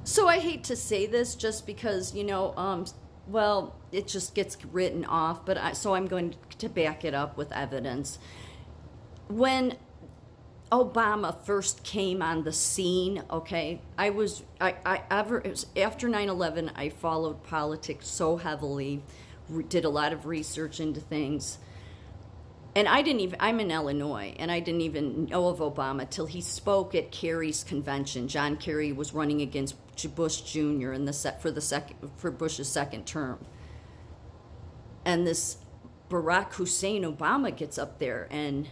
So I hate to say this just because, well, it just gets written off, but so I'm going to back it up with evidence. When Obama first came on the scene, okay, it was after 9/11, I followed politics so heavily, did a lot of research into things. And I'm in Illinois, and I didn't even know of Obama till he spoke at Kerry's convention. John Kerry was running against Bush Jr. in for Bush's second term. And this Barack Hussein Obama gets up there, and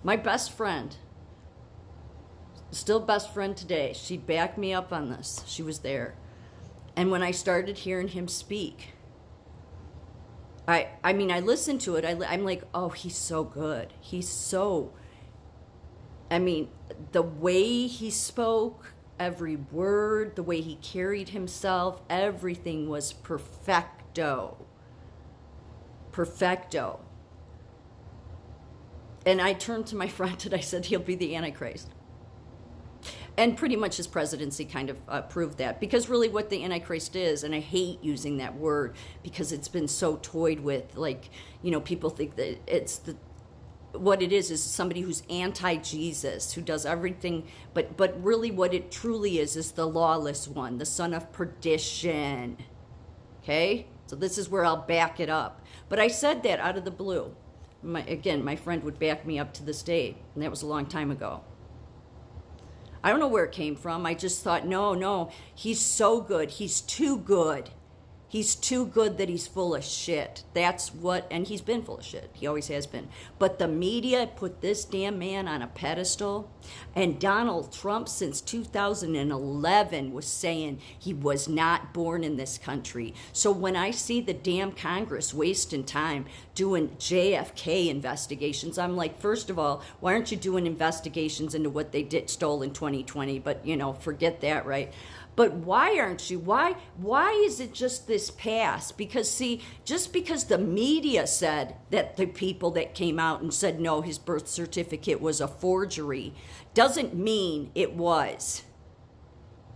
my best friend, still best friend today, she backed me up on this. She was there. And when I started hearing him speak, I mean, I listened to it. I'm like, oh, he's so good. I mean, the way he spoke, every word, the way he carried himself, everything was perfecto. Perfecto. And I turned to my friend and I said, he'll be the Antichrist. And pretty much his presidency kind of proved that, because really what the Antichrist is, and I hate using that word because it's been so toyed with, like, people think that what it is somebody who's anti-Jesus, who does everything, but really what it truly is the lawless one, the son of perdition. Okay? So this is where I'll back it up. But I said that out of the blue. My friend would back me up to this day, and that was a long time ago. I don't know where it came from. I just thought, no, he's so good. He's too good. He's too good that he's full of shit. And he's been full of shit. He always has been. But the media put this damn man on a pedestal. And Donald Trump, since 2011, was saying he was not born in this country. So when I see the damn Congress wasting time doing JFK investigations, I'm like, first of all, why aren't you doing investigations into what they stole in 2020? But, forget that, right? But why aren't you? Why is it just this pass? Because, see, just because the media said that the people that came out and said, no, his birth certificate was a forgery, doesn't mean it was.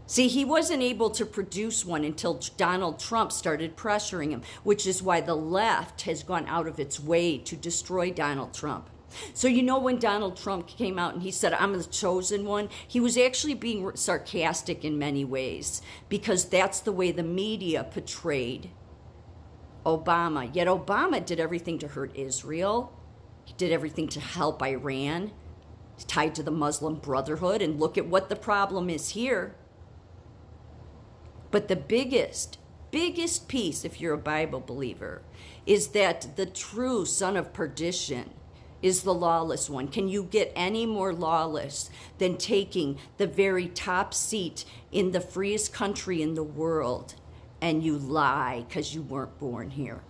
See, he wasn't able to produce one until Donald Trump started pressuring him, which is why the left has gone out of its way to destroy Donald Trump. So when Donald Trump came out and he said, I'm the chosen one, he was actually being sarcastic in many ways, because that's the way the media portrayed Obama. Yet Obama did everything to hurt Israel. He did everything to help Iran. He's tied to the Muslim Brotherhood, and look at what the problem is here. But the biggest piece, if you're a Bible believer, is that the true son of perdition is the lawless one. Can you get any more lawless than taking the very top seat in the freest country in the world and you lie because you weren't born here?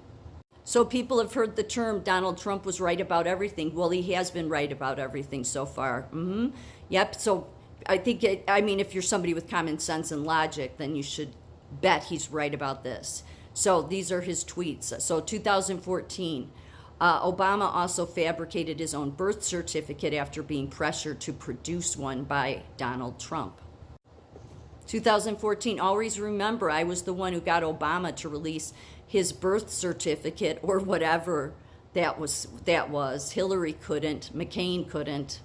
So people have heard the term Donald Trump was right about everything. Well, he has been right about everything so far. Yep. So I think, if you're somebody with common sense and logic, then you should bet he's right about this. So these are his tweets. So 2014, Obama also fabricated his own birth certificate after being pressured to produce one by Donald Trump. 2014, always remember, I was the one who got Obama to release his birth certificate, or whatever that was. Hillary couldn't, McCain couldn't.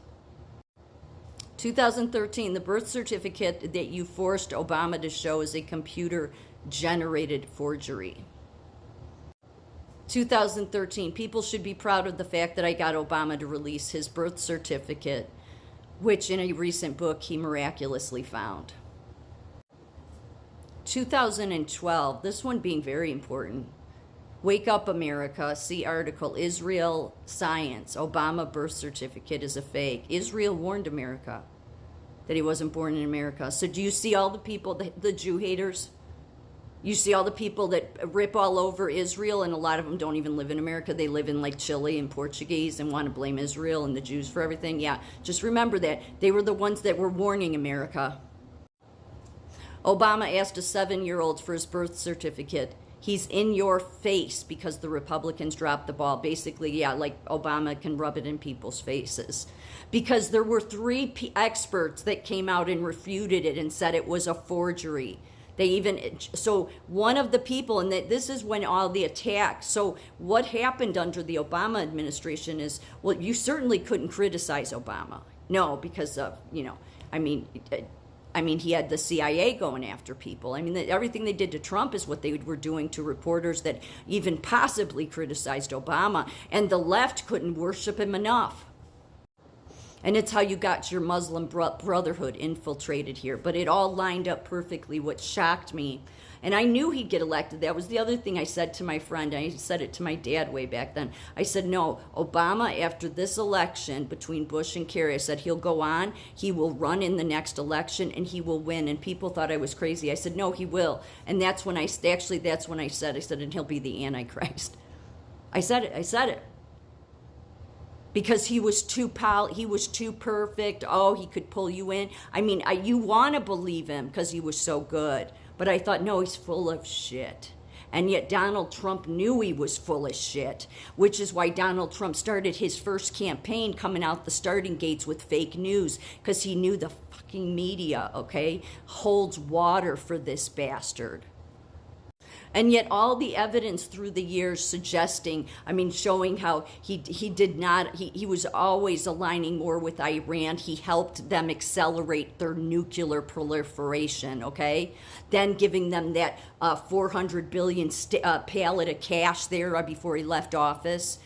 2013, the birth certificate that you forced Obama to show is a computer-generated forgery. 2013, people should be proud of the fact that I got Obama to release his birth certificate, which in a recent book he miraculously found. 2012, this one being very important. Wake Up America, see article, Israel Science, Obama birth certificate is a fake. Israel warned America that he wasn't born in America. So do you see all the people, the Jew haters? You see all the people that rip all over Israel, and a lot of them don't even live in America. They live in like Chile and Portuguese and want to blame Israel and the Jews for everything. Yeah, just remember that. They were the ones that were warning America. Obama asked a 7-year-old for his birth certificate. He's in your face because the Republicans dropped the ball. Basically, yeah, like Obama can rub it in people's faces. Because there were three experts that came out and refuted it and said it was a forgery. They even, so one of the people, and this is when all the attacks, so what happened under the Obama administration is, well, you certainly couldn't criticize Obama. No, because of, I mean, he had the CIA going after people. I mean, everything they did to Trump is what they were doing to reporters that even possibly criticized Obama. And the left couldn't worship him enough. And it's how you got your Muslim Brotherhood infiltrated here. But it all lined up perfectly, what shocked me. And I knew he'd get elected. That was the other thing I said to my friend. I said it to my dad way back then. I said, no, Obama, after this election between Bush and Kerry, I said, he'll go on, he will run in the next election, and he will win. And people thought I was crazy. I said, no, he will. And that's when I said, and he'll be the Antichrist. I said it. Because he was too perfect. Oh, he could pull you in. I mean, you want to believe him because he was so good. But I thought, no, he's full of shit. And yet Donald Trump knew he was full of shit, which is why Donald Trump started his first campaign coming out the starting gates with fake news, because he knew the fucking media, okay, holds water for this bastard. And yet all the evidence through the years showing how he was always aligning more with Iran. He helped them accelerate their nuclear proliferation, okay? Then giving them that $400 billion pallet of cash there before he left office.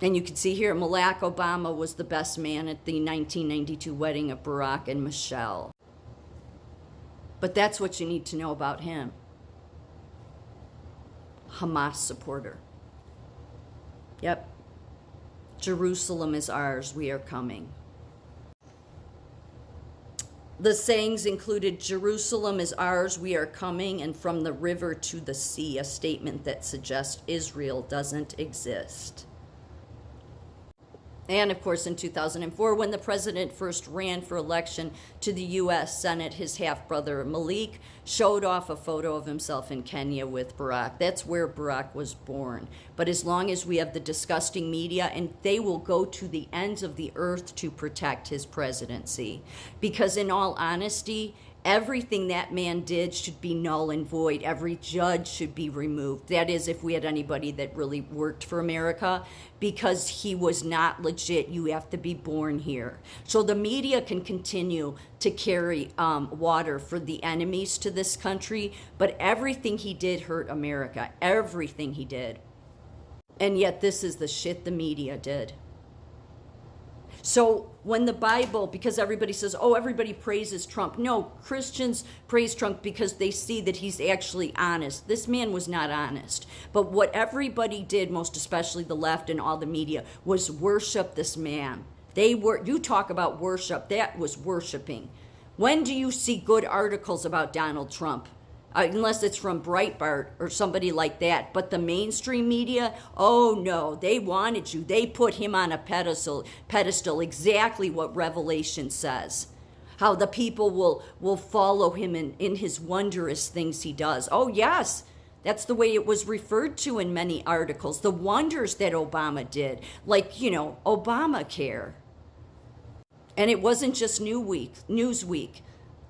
And you can see here, Barack Obama was the best man at the 1992 wedding of Barack and Michelle. But that's what you need to know about him. Hamas supporter. Yep. Jerusalem is ours, we are coming. The sayings included, Jerusalem is ours, we are coming, and from the river to the sea, a statement that suggests Israel doesn't exist. And of course, in 2004, when the president first ran for election to the U.S. Senate, his half-brother Malik showed off a photo of himself in Kenya with Barack. That's where Barack was born. But as long as we have the disgusting media, and they will go to the ends of the earth to protect his presidency. Because in all honesty, everything that man did should be null and void. Every judge should be removed. That is, if we had anybody that really worked for America, because he was not legit. You have to be born here. So the media can continue to carry water for the enemies to this country, but everything he did hurt America. Everything he did. And yet this is the shit the media did. So when the Bible, because everybody says, oh, everybody praises Trump. No, Christians praise Trump because they see that he's actually honest. This man was not honest. But what everybody did, most especially the left and all the media, was worship this man. You talk about worship, that was worshiping. When do you see good articles about Donald Trump? Unless it's from Breitbart or somebody like that. But the mainstream media, oh no, they wanted you. They put him on a pedestal, exactly what Revelation says. How the people will follow him in his wondrous things he does. Oh yes, that's the way it was referred to in many articles. The wonders that Obama did, like, Obamacare. And it wasn't just Newsweek.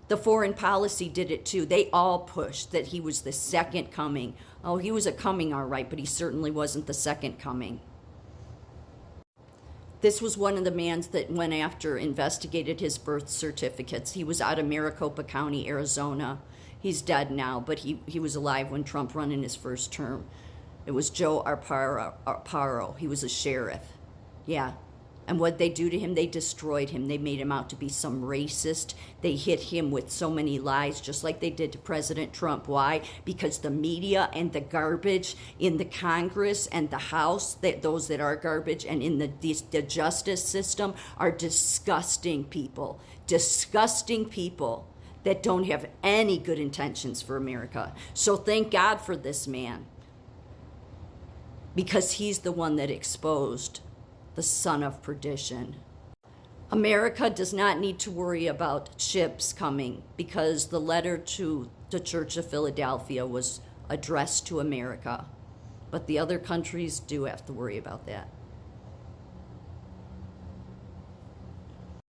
The Foreign Policy did it too. They all pushed that he was the second coming. Oh, he was a coming, all right, but he certainly wasn't the second coming. This was one of the mans that went after, investigated his birth certificates. He was out of Maricopa County, Arizona. He's dead now, but he was alive when Trump ran in his first term. It was Joe Arpaio. He was a sheriff. Yeah. And what they do to him, they destroyed him. They made him out to be some racist. They hit him with so many lies, just like they did to President Trump. Why? Because the media and the garbage in the Congress and the House, those that are garbage, and in the justice system are disgusting people. Disgusting people that don't have any good intentions for America. So thank God for this man, because he's the one that exposed the son of perdition. America does not need to worry about ships coming, because the letter to the Church of Philadelphia was addressed to America, but the other countries do have to worry about that.